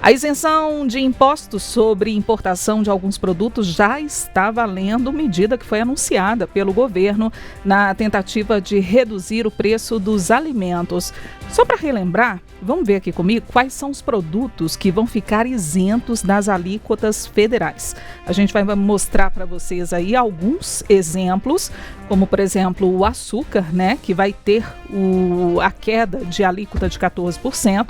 A isenção de impostos sobre importação de alguns produtos já está valendo, medida que foi anunciada pelo governo na tentativa de reduzir o preço dos alimentos. Só para relembrar, vamos ver aqui comigo quais são os produtos que vão ficar isentos das alíquotas federais. A gente vai mostrar para vocês aí alguns exemplos, como por exemplo o açúcar, né, que vai ter a queda de alíquota de 14%,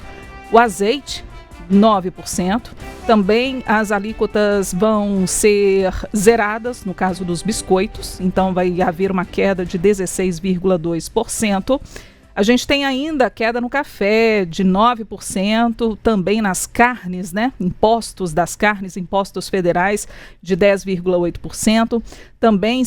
o azeite 9%. Também as alíquotas vão ser zeradas no caso dos biscoitos, então vai haver uma queda de 16,2%. A gente tem ainda a queda no café de 9%, também nas carnes, né? Impostos das carnes, impostos federais de 10,8%. Também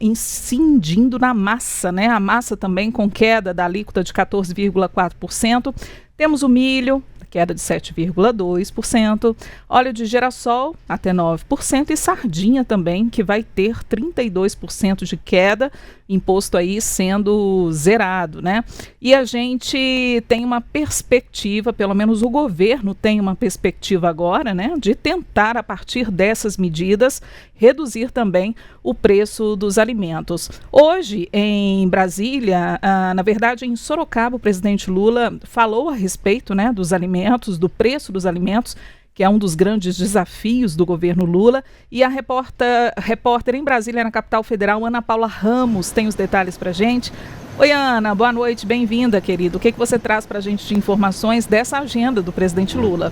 incidindo na massa, né? A massa também com queda da alíquota de 14,4%. Temos o milho, queda de 7,2%, óleo de girassol até 9% e sardinha também, que vai ter 32% de queda, imposto aí sendo zerado, né? E a gente tem uma perspectiva, pelo menos o governo tem uma perspectiva agora, né, de tentar a partir dessas medidas reduzir também o preço dos alimentos. Hoje em Brasília, na verdade em Sorocaba, o presidente Lula falou a respeito, né, dos alimentos, do preço dos alimentos, que é um dos grandes desafios do governo Lula. E a repórter em Brasília, na capital federal, Ana Paula Ramos, tem os detalhes para a gente. Oi, Ana, boa noite, bem-vinda, querido. O que você traz para a gente de informações dessa agenda do presidente Lula?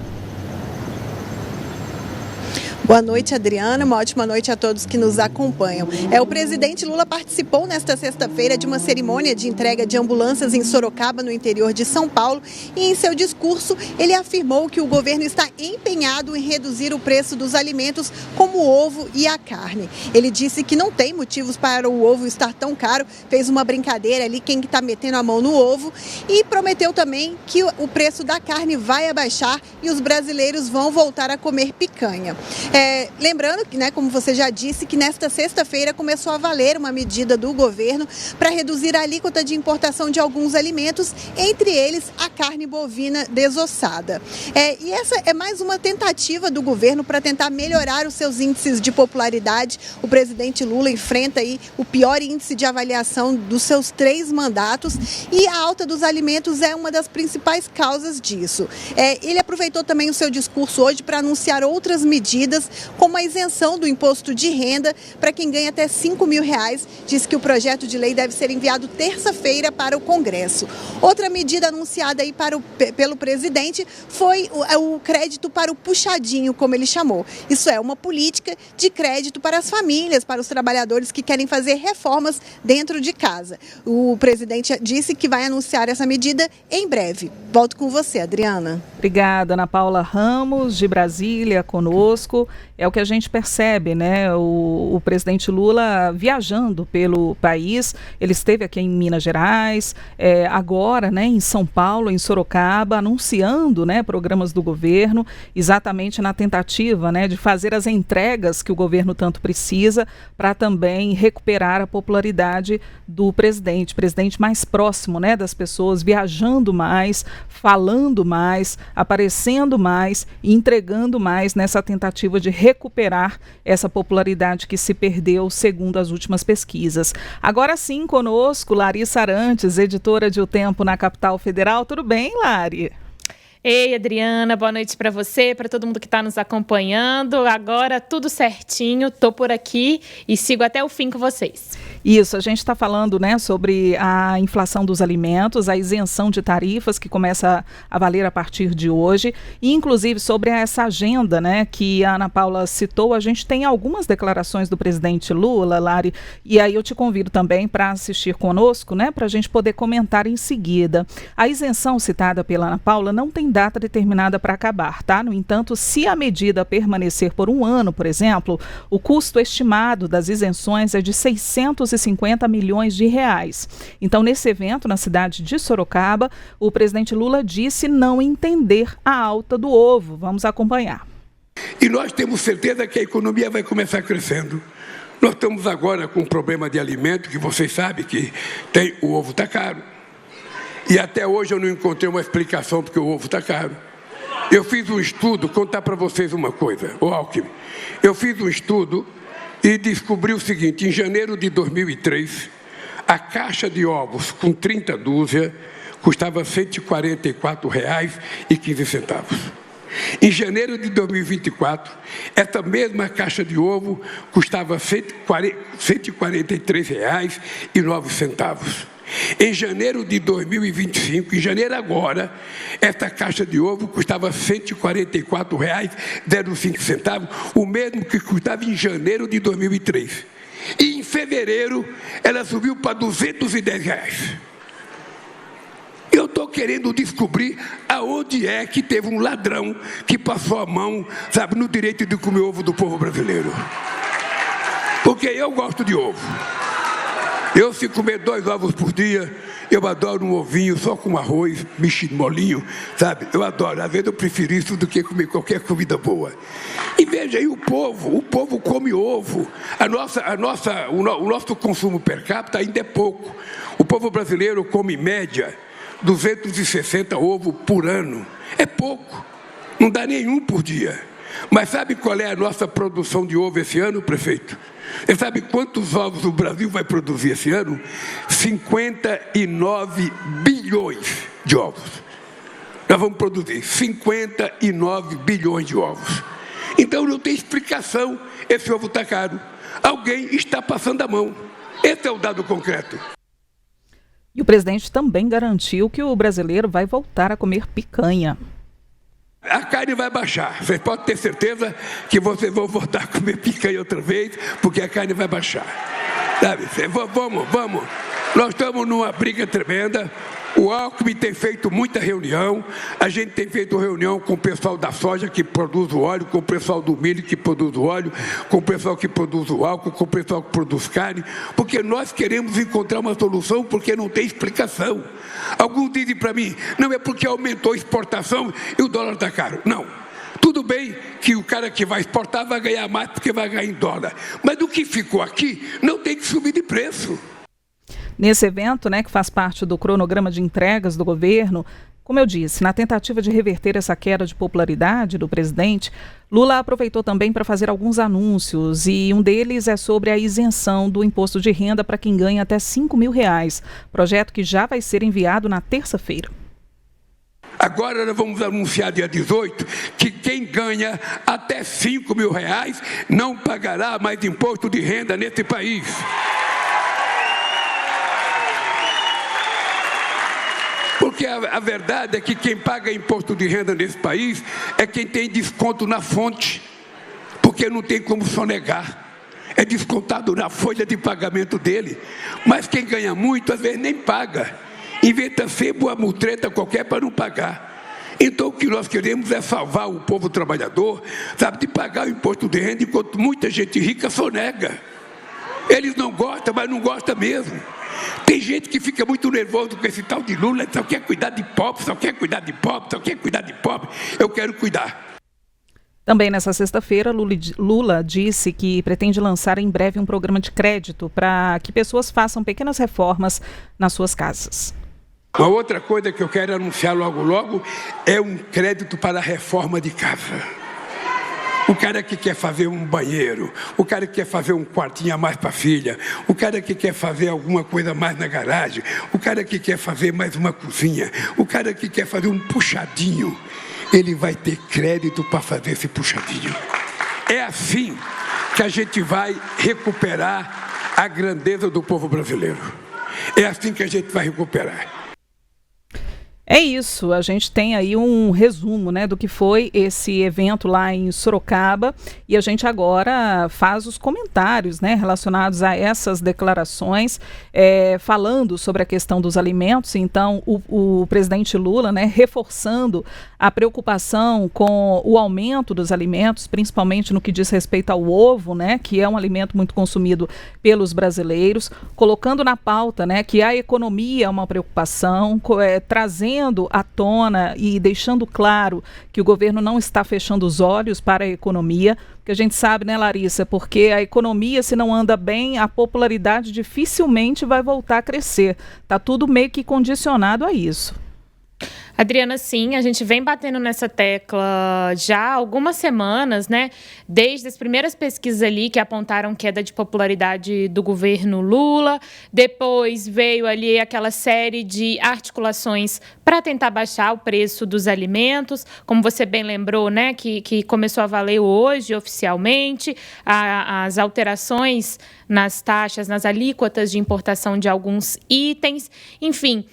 Boa noite, Adriana. Uma ótima noite a todos que nos acompanham. O presidente Lula participou nesta sexta-feira de uma cerimônia de entrega de ambulâncias em Sorocaba, no interior de São Paulo, e em seu discurso ele afirmou que o governo está empenhado em reduzir o preço dos alimentos como o ovo e a carne. Ele disse que não tem motivos para o ovo estar tão caro, fez uma brincadeira ali, quem está metendo a mão no ovo, e prometeu também que o preço da carne vai abaixar e os brasileiros vão voltar a comer picanha. Lembrando que, né, como você já disse, que nesta sexta-feira começou a valer uma medida do governo para reduzir a alíquota de importação de alguns alimentos, entre eles a carne bovina desossada. E essa é mais uma tentativa do governo para tentar melhorar os seus índices de popularidade. O presidente Lula enfrenta aí o pior índice de avaliação dos seus 3 mandatos e a alta dos alimentos é uma das principais causas disso. Ele aproveitou também o seu discurso hoje para anunciar outras medidas, como a isenção do imposto de renda para quem ganha até R$5 mil. Diz que o projeto de lei deve ser enviado terça-feira para o Congresso. Outra medida anunciada aí pelo presidente foi o crédito para o puxadinho, como ele chamou. Isso é uma política de crédito para as famílias, para os trabalhadores que querem fazer reformas dentro de casa. O presidente disse que vai anunciar essa medida em breve. Volto com você, Adriana. Obrigada, Ana Paula Ramos, de Brasília, conosco. É o que a gente percebe, né? O presidente Lula viajando pelo país, ele esteve aqui em Minas Gerais, agora, né, em São Paulo, em Sorocaba, anunciando, né, programas do governo, exatamente na tentativa, né, de fazer as entregas que o governo tanto precisa para também recuperar a popularidade do presidente mais próximo, né, das pessoas, viajando mais, falando mais, aparecendo mais e entregando mais nessa tentativa de recuperar essa popularidade que se perdeu, segundo as últimas pesquisas. Agora sim, conosco, Larissa Arantes, editora de O Tempo na Capital Federal. Tudo bem, Lari? Ei, Adriana, boa noite para você, para todo mundo que está nos acompanhando. Agora tudo certinho, tô por aqui e sigo até o fim com vocês. Isso, a gente está falando, né, sobre a inflação dos alimentos, a isenção de tarifas que começa a valer a partir de hoje, e inclusive sobre essa agenda, né, que a Ana Paula citou. A gente tem algumas declarações do presidente Lula, Lari, e aí eu te convido também para assistir conosco, né, para a gente poder comentar em seguida. A isenção citada pela Ana Paula não tem data determinada para acabar, tá? No entanto, se a medida permanecer por um ano, por exemplo, o custo estimado das isenções é de R$650 milhões. Então, nesse evento, na cidade de Sorocaba, o presidente Lula disse não entender a alta do ovo. Vamos acompanhar. E nós temos certeza que a economia vai começar crescendo. Nós estamos agora com um problema de alimento, que vocês sabem que o ovo está caro. E até hoje eu não encontrei uma explicação porque o ovo está caro. Eu fiz um estudo, contar para vocês uma coisa, o Alckmin. Eu fiz um estudo e descobri o seguinte: em janeiro de 2003, a caixa de ovos com 30 dúzias custava R$ 144,15. Em janeiro de 2024, essa mesma caixa de ovo custava R$ 143,09. Em janeiro de 2025, em janeiro agora, essa caixa de ovo custava R$ 144,05, o mesmo que custava em janeiro de 2003. E em fevereiro, ela subiu para R$ 210. Eu estou querendo descobrir aonde é que teve um ladrão que passou a mão, sabe, no direito de comer ovo do povo brasileiro. Porque eu gosto de ovo. Eu, se comer 2 ovos por dia, eu adoro um ovinho só com arroz, mexido molinho, sabe? Eu adoro. Às vezes eu prefiro isso do que comer qualquer comida boa. E veja aí o povo come ovo. O nosso consumo per capita ainda é pouco. O povo brasileiro come, em média, 260 ovos por ano. É pouco. Não dá nenhum por dia. Mas sabe qual é a nossa produção de ovo esse ano, prefeito? Você sabe quantos ovos o Brasil vai produzir esse ano? 59 bilhões de ovos. Nós vamos produzir 59 bilhões de ovos. Então não tem explicação, esse ovo está caro. Alguém está passando a mão. Esse é o dado concreto. E o presidente também garantiu que o brasileiro vai voltar a comer picanha. A carne vai baixar. Vocês podem ter certeza que vocês vão voltar a comer picanha outra vez, porque a carne vai baixar. Sabe? Vamos. Nós estamos numa briga tremenda. O Alckmin tem feito muita reunião. A gente tem feito reunião com o pessoal da soja que produz o óleo, com o pessoal do milho que produz o óleo, com o pessoal que produz o álcool, com o pessoal que produz carne, porque nós queremos encontrar uma solução, porque não tem explicação. Alguns dizem para mim, não é porque aumentou a exportação e o dólar está caro. Não. Tudo bem que o cara que vai exportar vai ganhar mais porque vai ganhar em dólar. Mas do que ficou aqui, não tem que subir de preço. Nesse evento, que faz parte do cronograma de entregas do governo, como eu disse, na tentativa de reverter essa queda de popularidade do presidente, Lula aproveitou também para fazer alguns anúncios, e um deles é sobre a isenção do imposto de renda para quem ganha até R$ 5.000, projeto que já vai ser enviado na terça-feira. Agora nós vamos anunciar dia 18 que quem ganha até R$ 5.000 não pagará mais imposto de renda nesse país. Porque a verdade é que quem paga imposto de renda nesse país é quem tem desconto na fonte, porque não tem como sonegar. É descontado na folha de pagamento dele. Mas quem ganha muito, às vezes nem paga. Inventa sempre uma mutreta qualquer para não pagar. Então o que nós queremos é salvar o povo trabalhador, sabe, de pagar o imposto de renda, enquanto muita gente rica sonega. Eles não gostam, mas não gostam mesmo. Tem gente que fica muito nervoso com esse tal de Lula, só quer cuidar de pobre, só quer cuidar de pobre, só quer cuidar de pobre. Eu quero cuidar. Também nessa sexta-feira, Lula disse que pretende lançar em breve um programa de crédito para que pessoas façam pequenas reformas nas suas casas. Uma outra coisa que eu quero anunciar logo é um crédito para a reforma de casa. O cara que quer fazer um banheiro, o cara que quer fazer um quartinho a mais para a filha, o cara que quer fazer alguma coisa a mais na garagem, o cara que quer fazer mais uma cozinha, o cara que quer fazer um puxadinho, ele vai ter crédito para fazer esse puxadinho. É assim que a gente vai recuperar a grandeza do povo brasileiro. É assim que a gente vai recuperar. É isso, a gente tem aí um resumo, do que foi esse evento lá em Sorocaba, e a gente agora faz os comentários, relacionados a essas declarações, falando sobre a questão dos alimentos. Então o presidente Lula, reforçando a preocupação com o aumento dos alimentos, principalmente no que diz respeito ao ovo, que é um alimento muito consumido pelos brasileiros, colocando na pauta, que a economia é uma preocupação, trazendo à tona e deixando claro que o governo não está fechando os olhos para a economia, porque a gente sabe, Larissa, porque a economia, se não anda bem, a popularidade dificilmente vai voltar a crescer. Está tudo meio que condicionado a isso. Adriana, sim, a gente vem batendo nessa tecla já há algumas semanas, né? Desde as primeiras pesquisas ali que apontaram queda de popularidade do governo Lula, depois veio ali aquela série de articulações para tentar baixar o preço dos alimentos, como você bem lembrou, né? Que começou a valer hoje oficialmente, as alterações nas taxas, nas alíquotas de importação de alguns itens, enfim.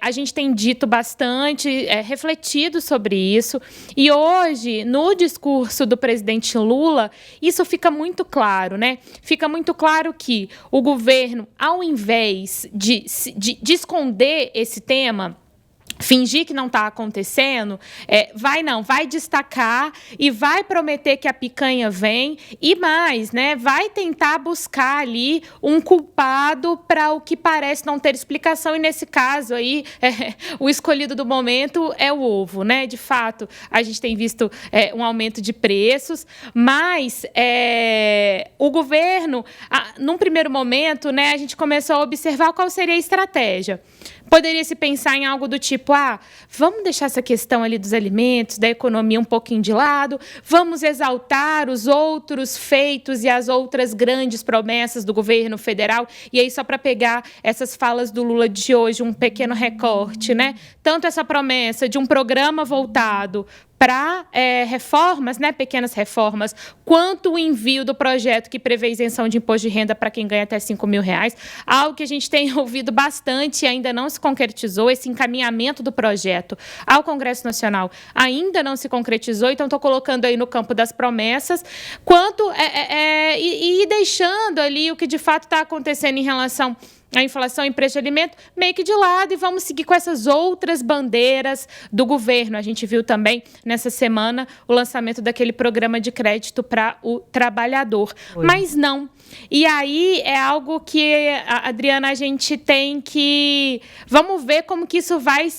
A gente tem dito bastante, refletido sobre isso, e hoje, no discurso do presidente Lula, isso fica muito claro, né? Fica muito claro que o governo, ao invés de esconder esse tema, fingir que não está acontecendo, vai destacar e vai prometer que a picanha vem e mais, né? Vai tentar buscar ali um culpado para o que parece não ter explicação, e nesse caso aí, o escolhido do momento é o ovo, né? De fato, a gente tem visto um aumento de preços, mas o governo, num primeiro momento, né, a gente começou a observar qual seria a estratégia. Poderia se pensar em algo do tipo, vamos deixar essa questão ali dos alimentos, da economia um pouquinho de lado, vamos exaltar os outros feitos e as outras grandes promessas do governo federal. E aí, só para pegar essas falas do Lula de hoje, um pequeno recorte, né? Tanto essa promessa de um programa voltado para reformas, né, pequenas reformas, quanto o envio do projeto que prevê isenção de imposto de renda para quem ganha até R$5.000, algo que a gente tem ouvido bastante e ainda não se concretizou, esse encaminhamento do projeto ao Congresso Nacional ainda não se concretizou, então estou colocando aí no campo das promessas, quanto e deixando ali o que de fato está acontecendo em relação a inflação e preço de alimento meio que de lado, e vamos seguir com essas outras bandeiras do governo. A gente viu também, nessa semana, o lançamento daquele programa de crédito para o trabalhador. Oi. Mas não. E aí é algo que, Adriana, a gente tem que... Vamos ver como que isso vai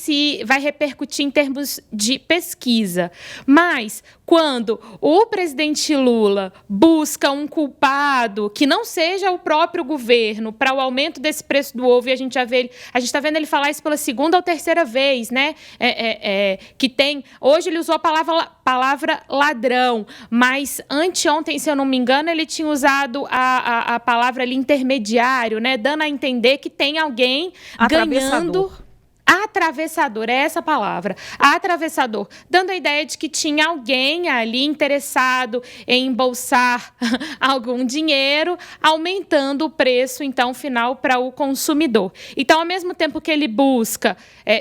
repercutir em termos de pesquisa. Mas quando o presidente Lula busca um culpado que não seja o próprio governo para o aumento desse preço do ovo, e a gente está vendo ele falar isso pela segunda ou terceira vez, né? Que tem... Hoje ele usou a palavra ladrão, mas anteontem, se eu não me engano, ele tinha usado a palavra ali intermediário, né? Dando a entender que tem alguém ganhando... Atravessador, é essa a palavra, atravessador, dando a ideia de que tinha alguém ali interessado em embolsar algum dinheiro, aumentando o preço, então, final para o consumidor. Então, ao mesmo tempo que ele busca,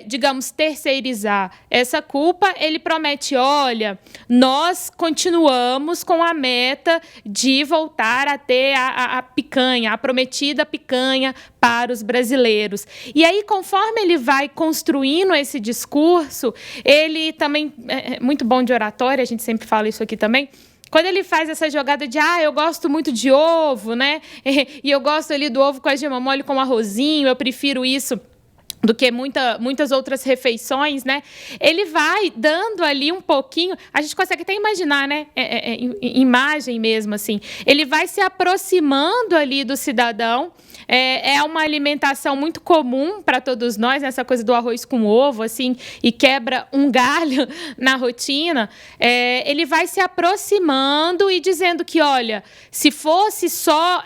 digamos, terceirizar essa culpa, ele promete, olha, nós continuamos com a meta de voltar a ter a picanha, a prometida picanha para os brasileiros. E aí, conforme ele vai construindo esse discurso, ele também é muito bom de oratória, a gente sempre fala isso aqui também. Quando ele faz essa jogada de, eu gosto muito de ovo, né? E eu gosto ali do ovo com a gema mole com arrozinho, eu prefiro isso do que muitas outras refeições, né? Ele vai dando ali um pouquinho, a gente consegue até imaginar, né? Imagem mesmo, assim. Ele vai se aproximando ali do cidadão. É uma alimentação muito comum para todos nós, essa coisa do arroz com ovo, assim, e quebra um galho na rotina. Ele vai se aproximando e dizendo que, olha, se fosse só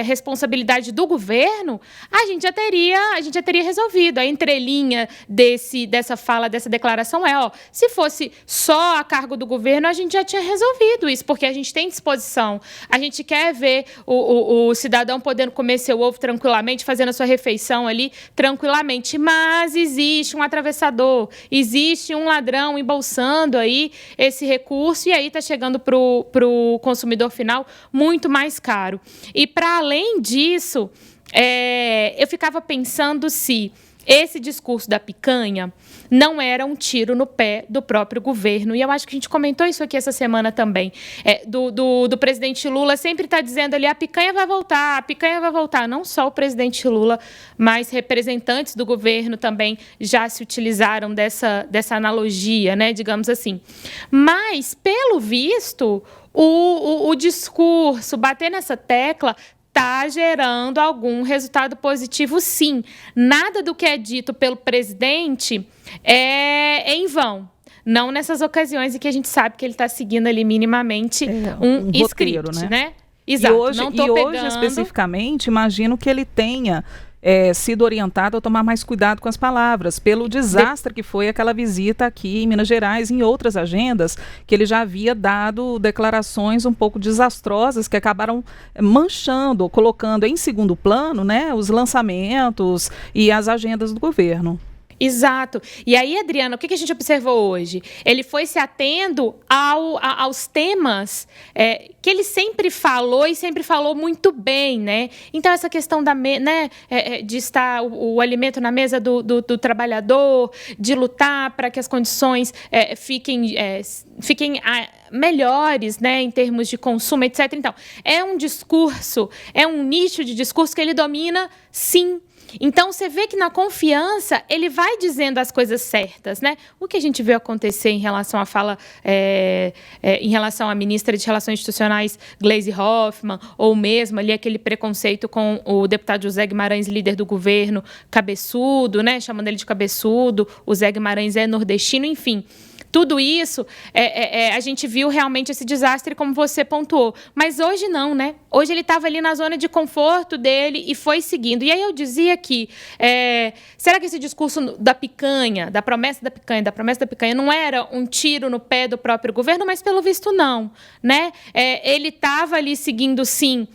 responsabilidade do governo, a gente já teria resolvido. A entrelinha dessa fala, dessa declaração se fosse só a cargo do governo, a gente já tinha resolvido isso, porque a gente tem disposição. A gente quer ver o cidadão podendo comer seu ovo tranquilamente, fazendo a sua refeição ali tranquilamente. Mas existe um atravessador, existe um ladrão embolsando aí esse recurso, e aí está chegando para o consumidor final muito mais caro. E, para além disso, eu ficava pensando se esse discurso da picanha não era um tiro no pé do próprio governo. E eu acho que a gente comentou isso aqui essa semana também. Do presidente Lula sempre está dizendo ali, a picanha vai voltar, a picanha vai voltar. Não só o presidente Lula, mas representantes do governo também já se utilizaram dessa analogia, né, digamos assim. Mas, pelo visto, o discurso, bater nessa tecla, está gerando algum resultado positivo, sim. Nada do que é dito pelo presidente é em vão. Não nessas ocasiões em que a gente sabe que ele está seguindo ali minimamente um script, roteiro, né? Exato. Hoje, especificamente, imagino que ele tenha sido orientado a tomar mais cuidado com as palavras, pelo desastre que foi aquela visita aqui em Minas Gerais, em outras agendas, que ele já havia dado declarações um pouco desastrosas, que acabaram manchando, colocando em segundo plano, né, os lançamentos e as agendas do governo. Exato. E aí, Adriana, o que a gente observou hoje? Ele foi se atendo aos temas que ele sempre falou e sempre falou muito bem, né? Então, essa questão de estar o alimento na mesa do trabalhador, de lutar para que as condições fiquem melhores, né, em termos de consumo, etc. Então, é um discurso, é um nicho de discurso que ele domina, sim. Então, você vê que na confiança ele vai dizendo as coisas certas, né? O que a gente viu acontecer em relação à fala, em relação à ministra de Relações Institucionais, Gleisi Hoffmann, ou mesmo ali aquele preconceito com o deputado José Guimarães, líder do governo, cabeçudo, né? Chamando ele de cabeçudo, o Zé Guimarães é nordestino, enfim. Tudo isso, a gente viu realmente esse desastre, como você pontuou. Mas hoje não, né? Hoje ele estava ali na zona de conforto dele e foi seguindo. E aí eu dizia que, será que esse discurso da picanha, da promessa da picanha, não era um tiro no pé do próprio governo? Mas, pelo visto, não, né? Ele estava ali seguindo, sim,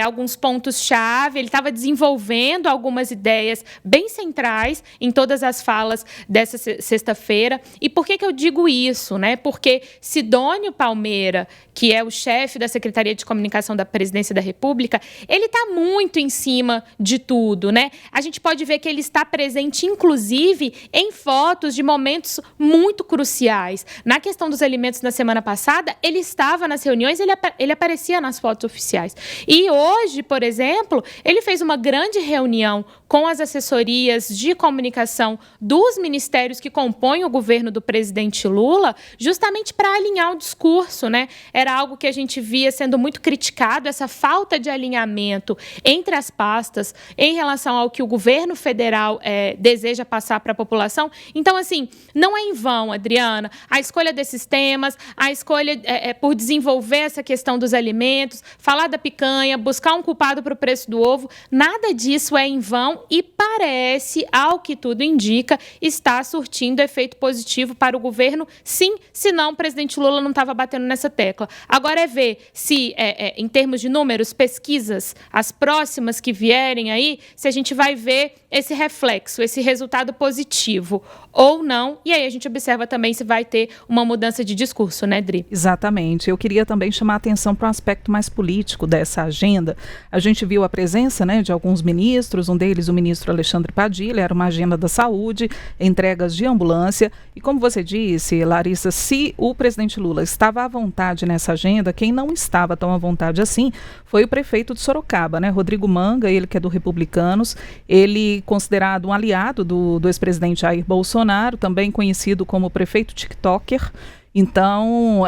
alguns pontos-chave, ele estava desenvolvendo algumas ideias bem centrais em todas as falas dessa sexta-feira. E por que eu digo isso, né? Porque Sidônio Palmeira, que é o chefe da Secretaria de Comunicação da Presidência da República, ele está muito em cima de tudo, né? A gente pode ver que ele está presente, inclusive, em fotos de momentos muito cruciais. Na questão dos alimentos, na semana passada, ele estava nas reuniões, ele aparecia nas fotos oficiais. E hoje, por exemplo, ele fez uma grande reunião com as assessorias de comunicação dos ministérios que compõem o governo do presidente Lula, justamente para alinhar o discurso, né? Era algo que a gente via sendo muito criticado, essa falta de alinhamento entre as pastas em relação ao que o governo federal deseja passar para a população. Então, assim, não é em vão, Adriana, a escolha desses temas, a escolha por desenvolver essa questão dos alimentos, falar da picanha, buscar um culpado para o preço do ovo, nada disso é em vão e parece, ao que tudo indica, estar surtindo efeito positivo para o governo, sim, senão o presidente Lula não estava batendo nessa tecla. Agora é ver se, em termos de números, pesquisas, as próximas que vierem aí, se a gente vai ver esse reflexo, esse resultado positivo ou não, e aí a gente observa também se vai ter uma mudança de discurso, né, Dri? Exatamente. Eu queria também chamar a atenção para um aspecto mais político dessa agenda. A gente viu a presença, né, de alguns ministros, um deles o ministro Alexandre Padilha, era uma agenda da saúde, entregas de ambulância, e como você disse, Larissa, se o presidente Lula estava à vontade nessa agenda, quem não estava tão à vontade assim foi o prefeito de Sorocaba, né, Rodrigo Manga, ele que é do Republicanos, ele considerado um aliado do ex-presidente Jair Bolsonaro, também conhecido como prefeito TikToker. Então,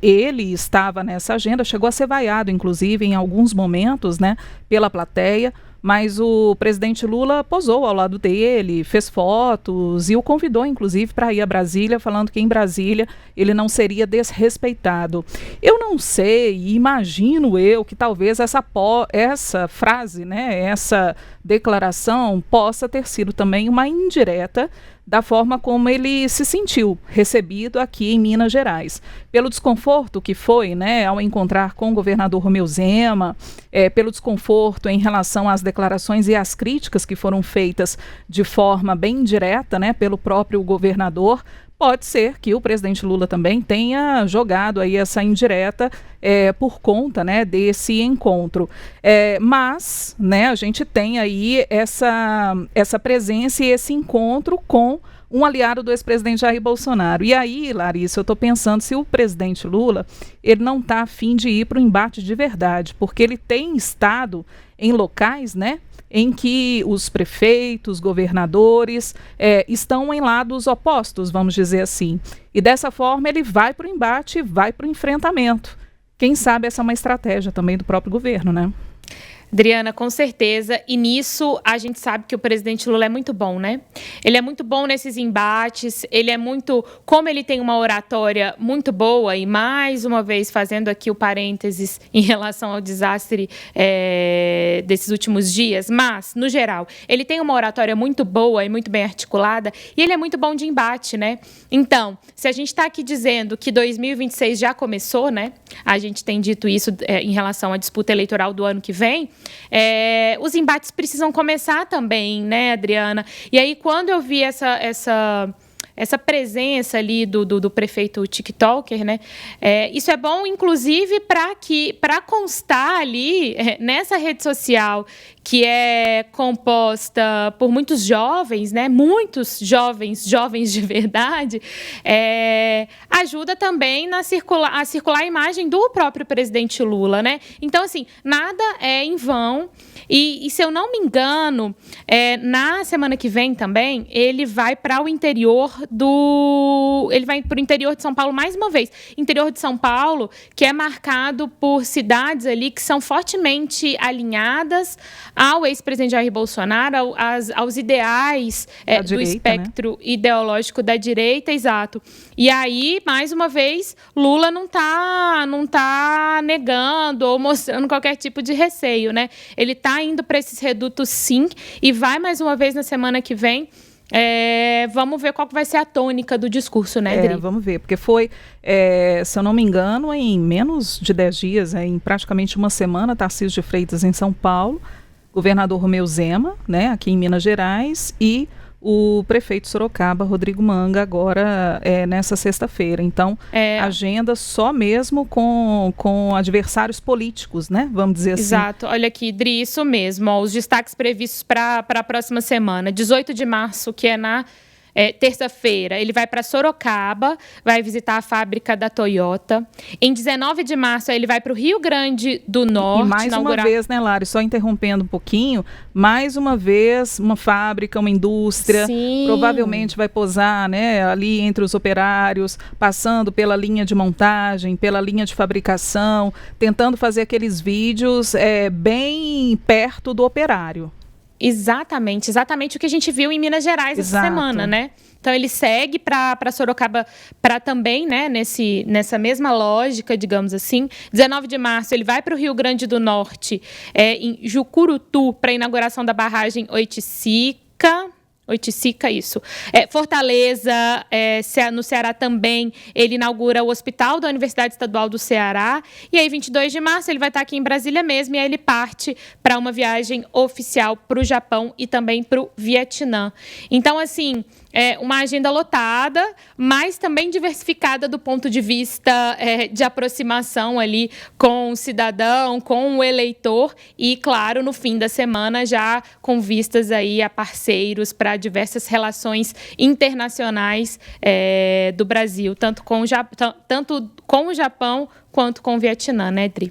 ele estava nessa agenda, chegou a ser vaiado, inclusive, em alguns momentos, né, pela plateia, mas o presidente Lula posou ao lado dele, fez fotos e o convidou, inclusive, para ir a Brasília, falando que em Brasília ele não seria desrespeitado. Eu não sei, imagino eu que talvez essa frase, né, essa declaração possa ter sido também uma indireta da forma como ele se sentiu recebido aqui em Minas Gerais. Pelo desconforto que foi, né, ao encontrar com o governador Romeu Zema, pelo desconforto em relação às declarações e às críticas que foram feitas de forma bem direta, né, pelo próprio governador. Pode ser que o presidente Lula também tenha jogado aí essa indireta por conta, né, desse encontro. Mas, né, a gente tem aí essa presença e esse encontro com um aliado do ex-presidente Jair Bolsonaro. E aí, Larissa, eu estou pensando se o presidente Lula ele não está a fim de ir para o embate de verdade, porque ele tem estado em locais, né, em que os prefeitos, governadores estão em lados opostos, vamos dizer assim. E dessa forma ele vai para o embate, vai para o enfrentamento. Quem sabe essa é uma estratégia também do próprio governo, né? Adriana, com certeza, e nisso a gente sabe que o presidente Lula é muito bom, né? Ele é muito bom nesses embates, ele é muito, como ele tem uma oratória muito boa, e mais uma vez fazendo aqui o parênteses em relação ao desastre desses últimos dias, mas, no geral, ele tem uma oratória muito boa e muito bem articulada, e ele é muito bom de embate, né? Então, se a gente está aqui dizendo que 2026 já começou, né? A gente tem dito isso em relação à disputa eleitoral do ano que vem, os embates precisam começar também, né, Adriana? E aí, quando eu vi essa presença ali do prefeito TikToker, né? Isso é bom, inclusive, para constar ali nessa rede social que é composta por muitos jovens, né? Muitos jovens de verdade, ajuda também a circular a imagem do próprio presidente Lula, né? Então, assim, nada é em vão. E se eu não me engano, na semana que vem também, ele vai para o interior ele vai para o interior de São Paulo mais uma vez. Interior de São Paulo, que é marcado por cidades ali que são fortemente alinhadas ao ex-presidente Jair Bolsonaro, aos ideais do espectro, né, ideológico da direita, exato. E aí, mais uma vez, Lula não tá negando ou mostrando qualquer tipo de receio, né? Ele está indo para esses redutos, sim, e vai mais uma vez na semana que vem. Vamos ver qual vai ser a tônica do discurso, né, Adri? Vamos ver, porque foi, se eu não me engano, em menos de 10 dias, em praticamente uma semana, Tarcísio de Freitas em São Paulo, governador Romeu Zema, né, aqui em Minas Gerais, e o prefeito de Sorocaba, Rodrigo Manga, agora nessa sexta-feira. Então, agenda só mesmo com adversários políticos, né? Vamos dizer assim. Exato. Olha aqui, Dri, isso mesmo. Ó, os destaques previstos para a próxima semana. 18 de março, que é na terça-feira, ele vai para Sorocaba, vai visitar a fábrica da Toyota. Em 19 de março, ele vai para o Rio Grande do Norte. E mais uma vez, né, Lari, só interrompendo um pouquinho, mais uma vez, uma fábrica, uma indústria, sim, provavelmente vai posar, né, ali entre os operários, passando pela linha de montagem, pela linha de fabricação, tentando fazer aqueles vídeos bem perto do operário. Exatamente o que a gente viu em Minas Gerais essa semana, né? Então, ele segue para Sorocaba para também, né, nessa mesma lógica, digamos assim. 19 de março, ele vai para o Rio Grande do Norte, em Jucurutu, para a inauguração da barragem Oiticica, isso. Fortaleza, no Ceará também, ele inaugura o Hospital da Universidade Estadual do Ceará. E aí, 22 de março, ele vai estar aqui em Brasília mesmo, e aí ele parte para uma viagem oficial para o Japão e também para o Vietnã. Então, assim, uma agenda lotada, mas também diversificada do ponto de vista de aproximação ali com o cidadão, com o eleitor e, claro, no fim da semana já com vistas aí a parceiros para diversas relações internacionais do Brasil, tanto com o Japão quanto com o Vietnã, né, Dri?